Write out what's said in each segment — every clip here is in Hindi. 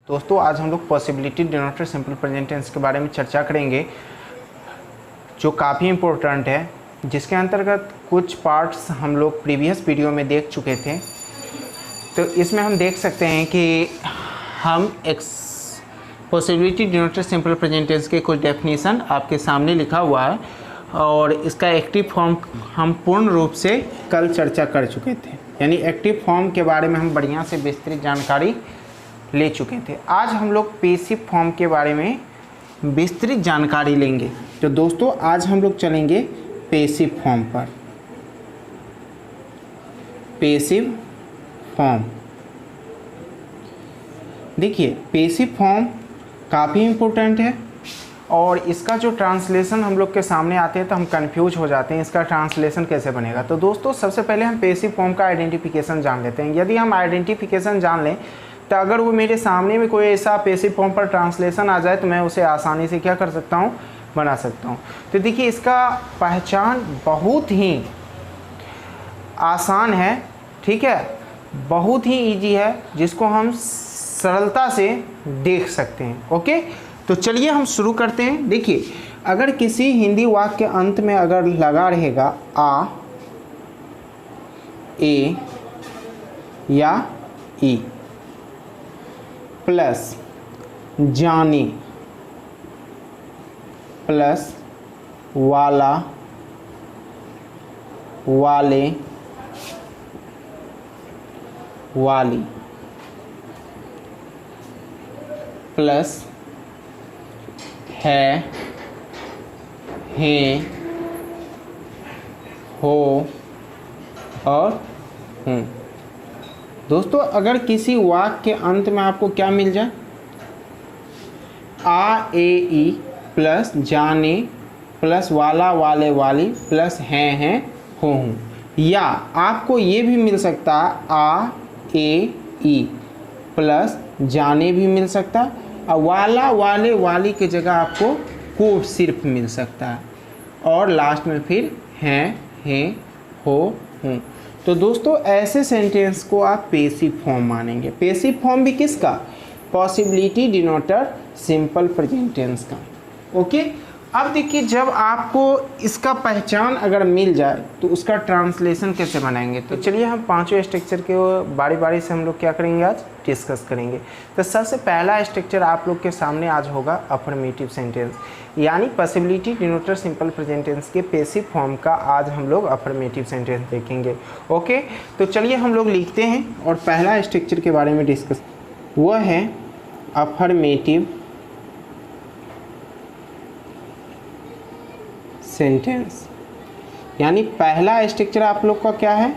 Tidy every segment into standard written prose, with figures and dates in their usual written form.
दोस्तों आज हम लोग possibility denoter simple present tense के बारे में चर्चा करेंगे जो काफ़ी इम्पोर्टेंट है, जिसके अंतर्गत कुछ पार्ट्स हम लोग प्रीवियस वीडियो में देख चुके थे। तो इसमें हम देख सकते हैं कि हम possibility denoter simple present tense के कुछ डेफिनेशन आपके सामने लिखा हुआ है और इसका एक्टिव फॉर्म हम पूर्ण रूप से कल चर्चा कर चुके थे। यानी एक्टिव फॉर्म के बारे में हम बढ़िया से विस्तृत जानकारी ले चुके थे। आज हम लोग पैसिव फॉर्म के बारे में विस्तृत जानकारी लेंगे। तो दोस्तों आज हम लोग चलेंगे पैसिव फॉर्म पर। पैसिव फॉर्म, देखिए पैसिव फॉर्म काफ़ी इम्पोर्टेंट है और इसका जो ट्रांसलेशन हम लोग के सामने आते हैं तो हम कंफ्यूज हो जाते हैं, इसका ट्रांसलेशन कैसे बनेगा। तो दोस्तों सबसे पहले हम पैसिव फॉर्म का आइडेंटिफिकेशन जान लेते हैं। यदि हम आइडेंटिफिकेशन जान लें तो अगर वो मेरे सामने में कोई ऐसा पैसिव फॉर्म पर ट्रांसलेशन आ जाए तो मैं उसे आसानी से क्या कर सकता हूँ, बना सकता हूँ। तो देखिए इसका पहचान बहुत ही आसान है, ठीक है, बहुत ही इजी है, जिसको हम सरलता से देख सकते हैं। ओके, तो चलिए हम शुरू करते हैं। देखिए अगर किसी हिंदी वाक्य के अंत में अगर लगा रहेगा आ, ए या ई प्लस जाने प्लस वाला, वाले, वाली प्लस है, हैं, हो और हूँ। दोस्तों अगर किसी वाक्य के अंत में आपको क्या मिल जाए, आ, ए, ई प्लस जाने प्लस वाला, वाले, वाली प्लस हैं, हो, हूँ, या आपको ये भी मिल सकता है आ, ए, ई प्लस जाने भी मिल सकता है और वाला, वाले, वाली की जगह आपको को सिर्फ मिल सकता है और लास्ट में फिर हैं, हो, हूँ। तो दोस्तों ऐसे सेंटेंस को आप पैसिव फॉर्म मानेंगे। पैसिव फॉर्म भी किसका, possibility denoter simple present tense का। ओके, अब देखिए जब आपको इसका पहचान अगर मिल जाए तो उसका ट्रांसलेशन कैसे बनाएंगे। तो चलिए हम पांचों स्ट्रक्चर के बारी बारी से हम लोग क्या करेंगे, आज डिस्कस करेंगे। तो सबसे पहला स्ट्रक्चर आप लोग के सामने आज होगा अफर्मेटिव सेंटेंस, यानी possibility denoter simple present tense के पैसिव फॉर्म का आज हम लोग अफर्मेटिव सेंटेंस देखेंगे। ओके, तो चलिए हम लोग लिखते हैं और पहला स्ट्रक्चर के बारे में डिस्कस, वह है अफर्मेटिव सेंटेंस। यानी पहला स्ट्रक्चर आप लोग का क्या है,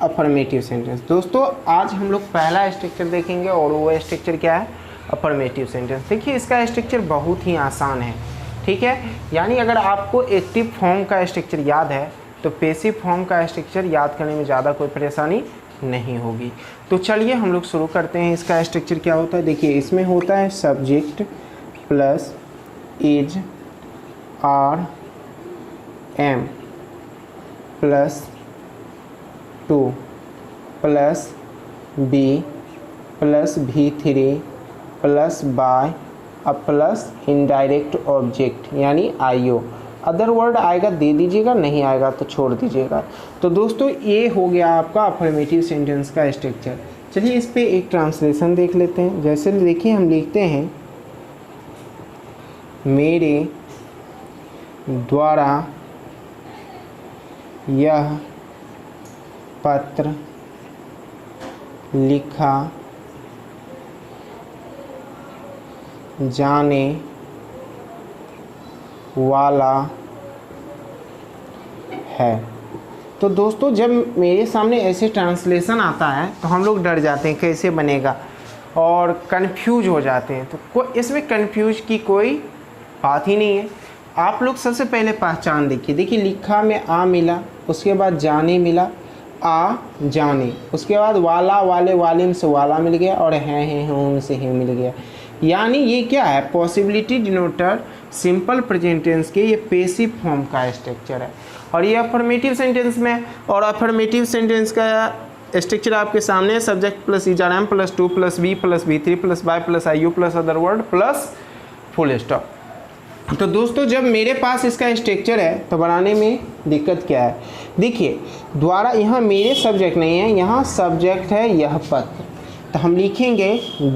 अफर्मेटिव सेंटेंस। दोस्तों आज हम लोग पहला स्ट्रक्चर देखेंगे और वो स्ट्रक्चर क्या है, अफर्मेटिव सेंटेंस। देखिए इसका स्ट्रक्चर बहुत ही आसान है, ठीक है। यानी अगर आपको एक्टिव फॉर्म का स्ट्रक्चर याद है तो पैसिव फॉर्म का स्ट्रक्चर याद करने में ज़्यादा कोई परेशानी नहीं होगी। तो चलिए हम लोग शुरू करते हैं। इसका स्ट्रक्चर क्या होता है, देखिए इसमें होता है subject plus is, are, am plus to plus be plus V3 plus by अब प्लस इनडायरेक्ट ऑब्जेक्ट यानी IO। अदर वर्ड आएगा दे दीजिएगा, नहीं आएगा तो छोड़ दीजिएगा। तो दोस्तों ये हो गया आपका अफर्मेटिव सेंटेंस का स्ट्रक्चर। चलिए इस पे एक ट्रांसलेशन देख लेते हैं। जैसे देखिए हम लिखते हैं मेरे द्वारा यह पत्र लिखा जाने वाला है। तो दोस्तों जब मेरे सामने ऐसे ट्रांसलेशन आता है तो हम लोग डर जाते हैं कैसे बनेगा और कंफ्यूज हो जाते हैं। तो इसमें कंफ्यूज की कोई बात ही नहीं है। आप लोग सबसे पहले पहचान देखिए, देखिए लिखा में आ मिला, उसके बाद जाने मिला, आ जाने, उसके बाद वाला, वाले, वालिम से वाला मिल गया और हैं, होम से है मिल गया। यानी ये क्या है, possibility denoter simple present tense के ये पैसिव फॉर्म का स्ट्रक्चर है और ये अफर्मेटिव सेंटेंस में। और अफर्मेटिव सेंटेंस का स्ट्रक्चर आपके सामने है, subject plus ERM plus 2 plus B plus B3 plus Y plus IU plus other word plus full stop. तो दोस्तों जब मेरे पास इसका स्ट्रक्चर है तो बनाने में दिक्कत क्या है, देखिए द्वारा यहाँ मेरे सब्जेक्ट नहीं है, यहाँ सब्जेक्ट है यह पत्र, तो हम लिखेंगे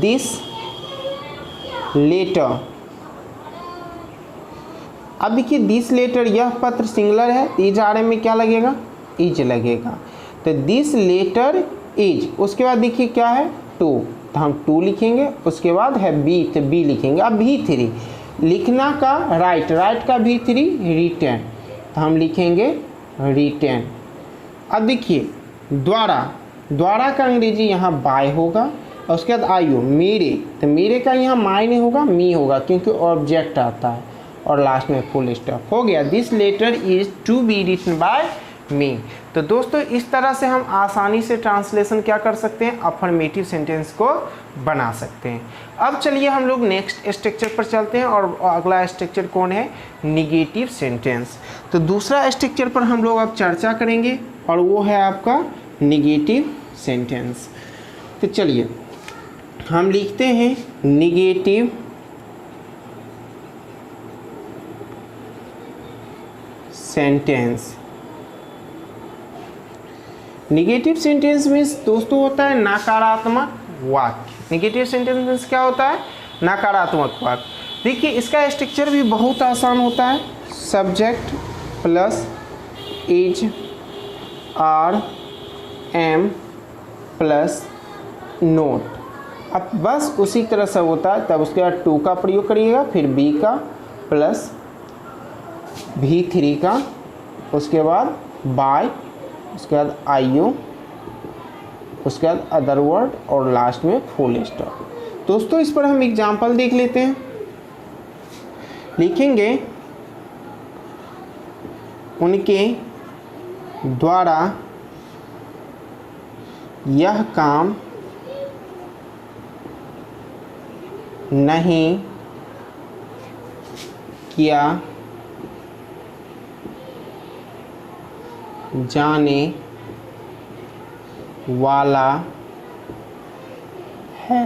दिस लेटर। अब देखिए दिस लेटर, यह पत्र सिंगुलर है तो ERM में क्या लगेगा, इज लगेगा, तो दिस लेटर इज। उसके बाद देखिए क्या है 2, तो हम 2 लिखेंगे। उसके बाद है B, तो B लिखेंगे। अब V3 लिखना का राइट का V3 रिटर्न, तो हम लिखेंगे रिटर्न। अब देखिए द्वारा का अंग्रेजी यहाँ बाय होगा, और उसके बाद IU मेरे, तो मेरे का यहाँ माय नहीं होगा, मी होगा क्योंकि ऑब्जेक्ट आता है, और लास्ट में फुल स्टॉप हो गया। This letter is to be written by me. तो दोस्तों इस तरह से हम आसानी से ट्रांसलेशन क्या कर सकते हैं, अफर्मेटिव सेंटेंस को बना सकते हैं। अब चलिए हम लोग नेक्स्ट स्ट्रक्चर पर चलते हैं, और अगला स्ट्रक्चर कौन है, निगेटिव सेंटेंस। तो दूसरा स्ट्रक्चर पर हम लोग अब चर्चा करेंगे, और वो है आपका निगेटिव सेंटेंस। तो चलिए हम लिखते हैं negative sentence. Negative sentence means दोस्तों होता है नकारात्मक वाक्य। निगेटिव सेंटेंस मीन्स क्या होता है, नकारात्मक वाक्य। देखिए इसका स्ट्रक्चर भी बहुत आसान होता है, subject plus is are am plus not. अब बस उसी तरह से होता है, तब उसके बाद 2 का प्रयोग करिएगा, फिर B का प्लस V3 का, उसके बाद बाय, उसके बाद IU, उसके बाद अदर वर्ड, और लास्ट में फुल स्टॉप। दोस्तों इस पर हम एग्जाम्पल देख लेते हैं। लिखेंगे उनके द्वारा यह काम नहीं किया जाने वाला है।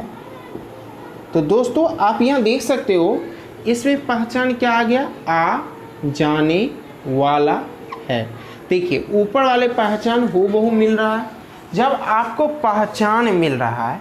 तो दोस्तों आप यहाँ देख सकते हो, इसमें पहचान क्या आ गया, आ जाने वाला है। देखिए ऊपर वाले पहचान हूबहू मिल रहा है। जब आपको पहचान मिल रहा है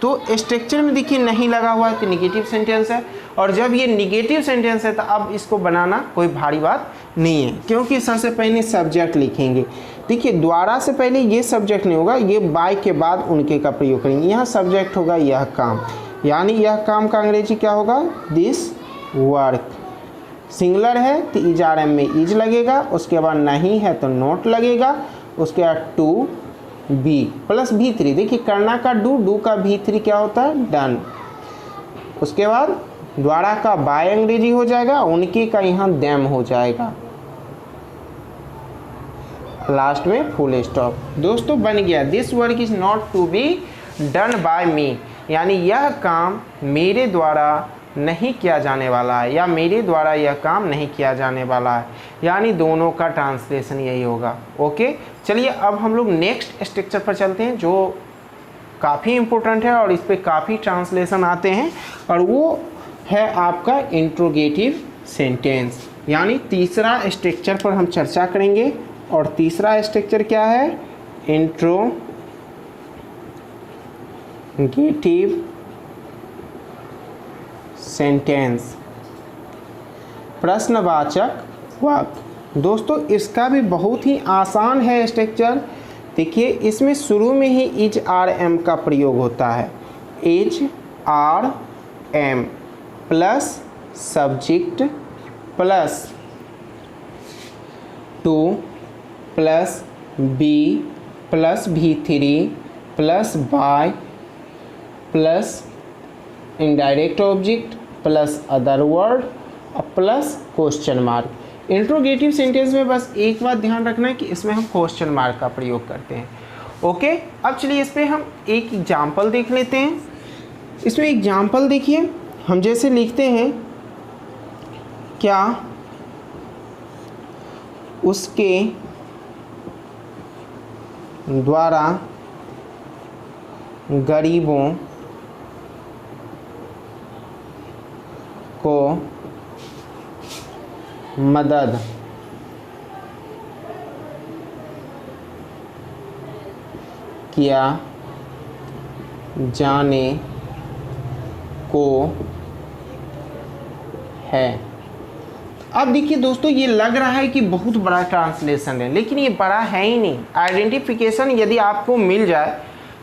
तो स्ट्रक्चर में देखिए नहीं लगा हुआ है, तो निगेटिव सेंटेंस है। और जब ये निगेटिव सेंटेंस है तो अब इसको बनाना कोई भारी बात नहीं है, क्योंकि सबसे पहले सब्जेक्ट लिखेंगे। देखिए द्वारा से पहले ये सब्जेक्ट नहीं होगा, ये बाय के बाद उनके का प्रयोग करेंगे। यहाँ सब्जेक्ट होगा यह काम, यानी यह काम का अंग्रेजी क्या होगा, दिस वर्क। सिंगुलर है तो ERM में इज लगेगा, उसके बाद नहीं है तो नोट लगेगा, उसके बाद 2B प्लस V3। देखिए करना का डू का V3 क्या होता है, डन। उसके बाद द्वारा का बाय अंग्रेजी हो जाएगा, उनके का यहाँ देम हो जाएगा, लास्ट में फुल स्टॉप। दोस्तों बन गया, this work is not to be done by me, यानी यह काम मेरे द्वारा नहीं किया जाने वाला है, या मेरे द्वारा यह काम नहीं किया जाने वाला है, यानी दोनों का ट्रांसलेशन यही होगा। ओके चलिए अब हम लोग नेक्स्ट स्ट्रक्चर पर चलते हैं, जो काफ़ी इम्पोर्टेंट है और इस पर काफ़ी ट्रांसलेशन आते हैं, और वो है आपका इंट्रोगेटिव सेंटेंस। यानी तीसरा स्ट्रक्चर पर हम चर्चा करेंगे, और तीसरा स्ट्रक्चर क्या है, इंट्रोगेटिव सेंटेंस, प्रश्नवाचक वाक्य। दोस्तों इसका भी बहुत ही आसान है स्ट्रक्चर। देखिए इसमें शुरू में ही इज आर एम का प्रयोग होता है, is are am plus subject plus 2 plus B plus V3 plus by plus indirect object plus other word plus question mark. Interrogative sentence में बस एक बात ध्यान रखना है कि इसमें हम क्वेश्चन मार्क का प्रयोग करते हैं। ओके अब चलिए इस पर हम एक एग्जाम्पल देख लेते हैं। इसमें एग्जाम्पल देखिए, हम जैसे लिखते हैं, क्या उसके द्वारा गरीबों को मदद किया जाने को है। अब देखिए दोस्तों, ये लग रहा है कि बहुत बड़ा ट्रांसलेशन है, लेकिन ये बड़ा है ही नहीं। आइडेंटिफिकेशन यदि आपको मिल जाए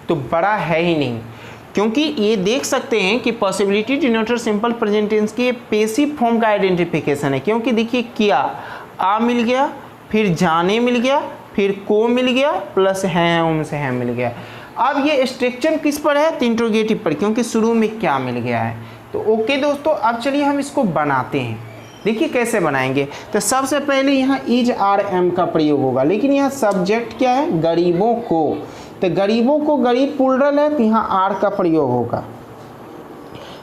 तो बड़ा है ही नहीं, क्योंकि ये देख सकते हैं कि possibility denoter simple present tense के पैसिव फॉर्म का आइडेंटिफिकेशन है। क्योंकि देखिए, किया आ मिल गया, फिर जाने मिल गया, फिर को मिल गया, प्लस है उनसे है मिल गया। अब ये स्ट्रक्चर किस पर है? इंट्रोगेटिव पर, क्योंकि शुरू में क्या मिल गया है। तो ओके दोस्तों, अब चलिए हम इसको बनाते हैं। देखिए कैसे बनाएंगे। तो सबसे पहले यहाँ इज आर एम का प्रयोग होगा, लेकिन यहाँ सब्जेक्ट क्या है? गरीबों को। तो गरीबों को गरीब प्लुरल है, तो यहाँ आर का प्रयोग होगा।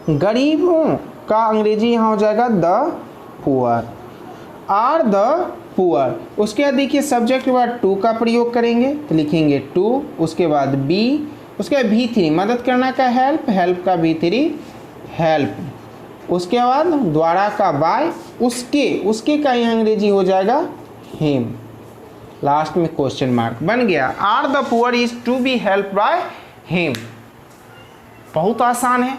गरीबों का अंग्रेजी यहाँ हो जाएगा the poor, are the poor. उसके बाद देखिए सब्जेक्ट के बाद टू का प्रयोग करेंगे, तो लिखेंगे टू, उसके बाद बी, उसके बाद भी3 मदद करना का हेल्प, हेल्प का भी3 हेल्प, उसके बाद द्वारा का बाय, उसके का यहाँ अंग्रेजी हो जाएगा हिम, लास्ट में क्वेश्चन मार्क बन गया। Are the poor is to be help by him. बहुत आसान है,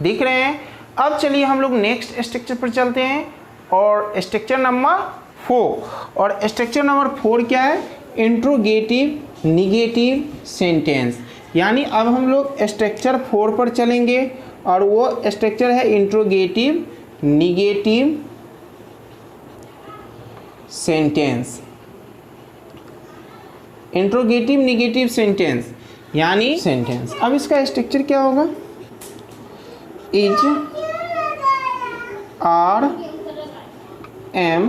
देख रहे हैं। अब चलिए हम लोग नेक्स्ट स्ट्रक्चर पर चलते हैं, और स्ट्रक्चर नंबर 4। और स्ट्रक्चर नंबर 4 क्या है? Interrogative negative sentence. यानी अब हम लोग स्ट्रक्चर 4 पर चलेंगे, और वो स्ट्रक्चर है interrogative negative sentence. Interrogative negative sentence यानी सेंटेंस। अब इसका स्ट्रक्चर क्या होगा? Is are am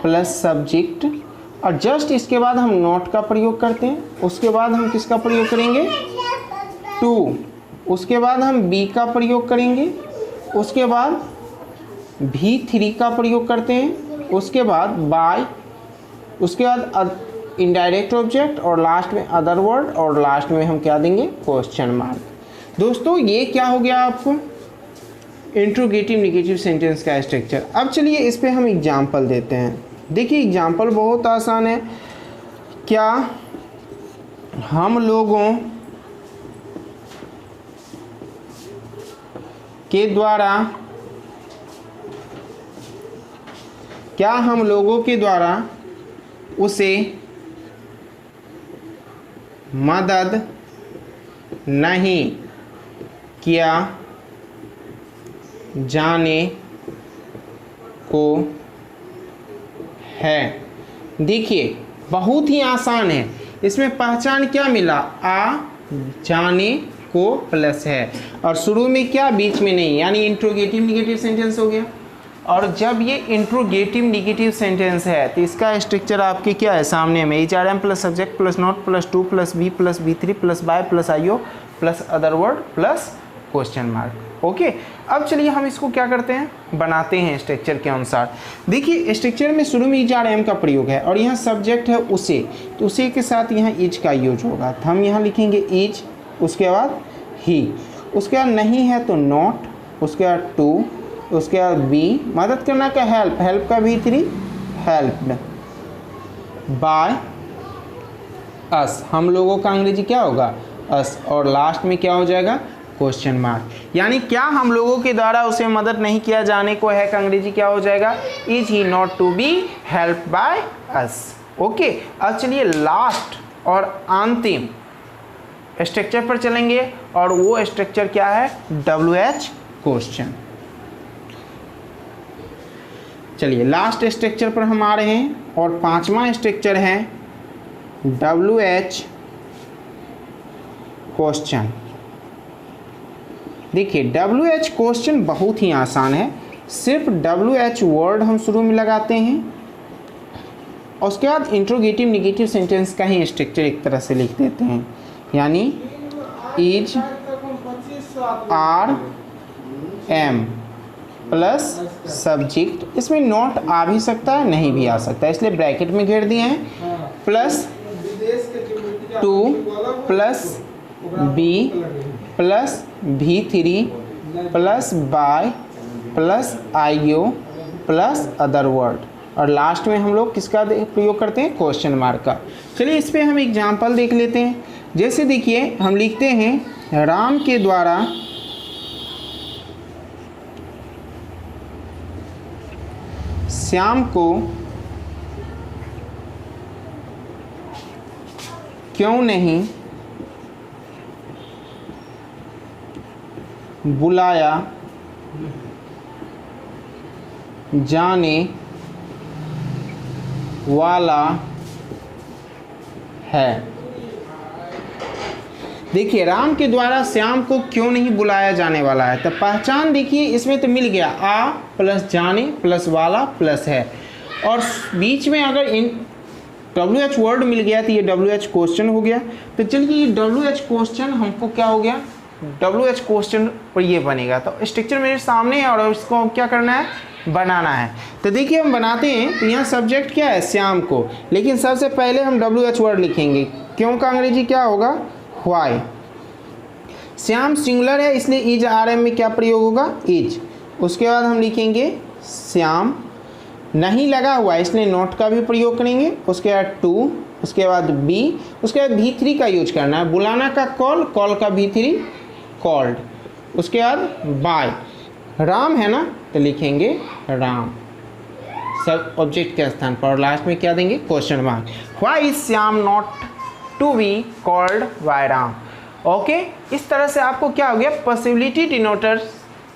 plus subject, और जस्ट इसके बाद हम नॉट का प्रयोग करते हैं। उसके बाद हम किसका प्रयोग करेंगे? टू। उसके बाद हम बी का प्रयोग करेंगे, उसके बाद भी3 का प्रयोग करते हैं, उसके बाद बाय, उसके बाद इनडायरेक्ट ऑब्जेक्ट, और लास्ट में अदर वर्ड, और लास्ट में हम क्या देंगे? Question mark. दोस्तों ये क्या हो गया आपको? इंट्रोगेटिव निगेटिव सेंटेंस का स्ट्रक्चर। अब चलिए इस पे हम एग्जाम्पल देते हैं। देखिए एग्जाम्पल बहुत आसान है। क्या हम लोगों के द्वारा उसे मदद नहीं किया जाने को है। देखिए बहुत ही आसान है, इसमें पहचान क्या मिला? आ जाने को प्लस है, और शुरू में क्या? बीच में नहीं, यानी इंट्रोगेटिव निगेटिव सेंटेंस हो गया। और जब ये इंट्रोगेटिव निगेटिव सेंटेंस है तो इसका स्ट्रक्चर आपके क्या है? सामने में एच are am plus subject plus not plus to plus बी3 plus by plus IO plus other word plus question mark. Okay, अब चलिए हम इसको क्या करते हैं? बनाते हैं स्ट्रक्चर के अनुसार। देखिए स्ट्रक्चर में शुरू में इज आर एम का प्रयोग है, और यहाँ सब्जेक्ट है उसे, तो उसे के साथ यहाँ इज का यूज होगा, तो हम यहाँ लिखेंगे इज, उसके बाद ही, उसके बाद नहीं है तो नॉट, उसके बाद टू, उसके बाद बी, मदद करना का हेल्प, हेल्प का भी3 हेल्प्ड, बाय अस, हम लोगों का अंग्रेजी क्या होगा? अस, और लास्ट में क्या हो जाएगा? Question mark. यानी क्या हम लोगों के द्वारा उसे मदद नहीं किया जाने को है का अंग्रेजी क्या हो जाएगा? Is he not to be help by us. Okay, अब चलिए लास्ट और अंतिम स्ट्रक्चर पर चलेंगे, और वो स्ट्रक्चर क्या है? WH question. चलिए लास्ट स्ट्रक्चर पर हम आ रहे हैं, और 5वां स्ट्रक्चर है WH क्वेश्चन। देखिए WH क्वेश्चन बहुत ही आसान है, सिर्फ WH वर्ड हम शुरू में लगाते हैं, और उसके बाद इंट्रोगेटिव निगेटिव सेंटेंस का ही स्ट्रक्चर एक तरह से लिख देते हैं। यानी is are am plus subject, इसमें नॉट आ भी सकता है नहीं भी आ सकता है, इसलिए ब्रैकेट में घेर दिए हैं, plus to plus be plus V3 plus by plus IO plus other word, और लास्ट में हम लोग किसका प्रयोग करते हैं, क्वेश्चन मार्क का। चलिए इस पे हम एग्जाम्पल देख लेते हैं। जैसे देखिए हम लिखते हैं राम के द्वारा श्याम को क्यों नहीं बुलाया जाने वाला है। देखिए राम के द्वारा श्याम को क्यों नहीं बुलाया जाने वाला है, तो पहचान देखिए इसमें तो मिल गया, आ प्लस जाने प्लस वाला प्लस है, और बीच में अगर इन WH वर्ड मिल गया तो ये WH क्वेश्चन हो गया। तो चलिए ये WH क्वेश्चन हमको क्या हो गया, WH क्वेश्चन पर ये बनेगा। तो स्ट्रक्चर मेरे सामने है और इसको क्या करना है, बनाना है। तो देखिए हम बनाते हैं, तो यहाँ सब्जेक्ट क्या है, श्याम को, लेकिन सबसे पहले हम WH वर्ड लिखेंगे। क्यों का अंग्रेजी क्या होगा, व्हाई। श्याम सिंगुलर है इसलिए इज RM में क्या प्रयोग होगा, इज। उसके बाद हम लिखेंगे श्याम, नहीं लगा हुआ इसलिए नॉट का भी प्रयोग करेंगे। उसके बाद टू, उसके बाद बी, उसके बाद V3 का यूज करना है, बुलाना का कॉल, कॉल का V3 कॉल्ड। उसके बाद बाय, राम है ना तो लिखेंगे राम सब ऑब्जेक्ट के स्थान पर, और लास्ट में क्या देंगे, question mark. Why is Shyam not to be called by Ram. Okay, इस तरह से आपको क्या हो गया, possibility denoter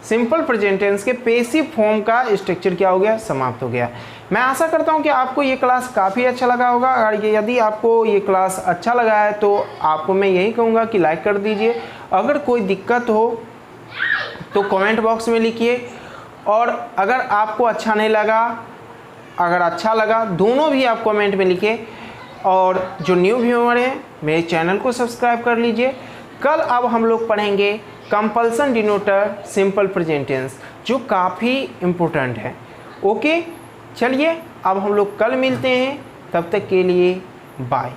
simple present tense के पैसिव फॉर्म का स्ट्रक्चर क्या हो गया, समाप्त हो गया। मैं आशा करता हूं कि आपको ये क्लास काफ़ी अच्छा लगा होगा। और यदि आपको ये क्लास अच्छा लगा है तो आपको मैं यही कहूँगा कि लाइक कर दीजिए। अगर कोई दिक्कत हो तो कमेंट बॉक्स में लिखिए, और अगर आपको अच्छा नहीं लगा, अगर अच्छा लगा, दोनों भी आप कमेंट में लिखिए। और जो न्यू व्यूअर हैं मेरे चैनल को सब्सक्राइब कर लीजिए। कल अब हम लोग पढ़ेंगे compulsion denoter simple present tense, जो काफ़ी इम्पोर्टेंट है। ओके, चलिए अब हम लोग कल मिलते हैं, तब तक के लिए बाय।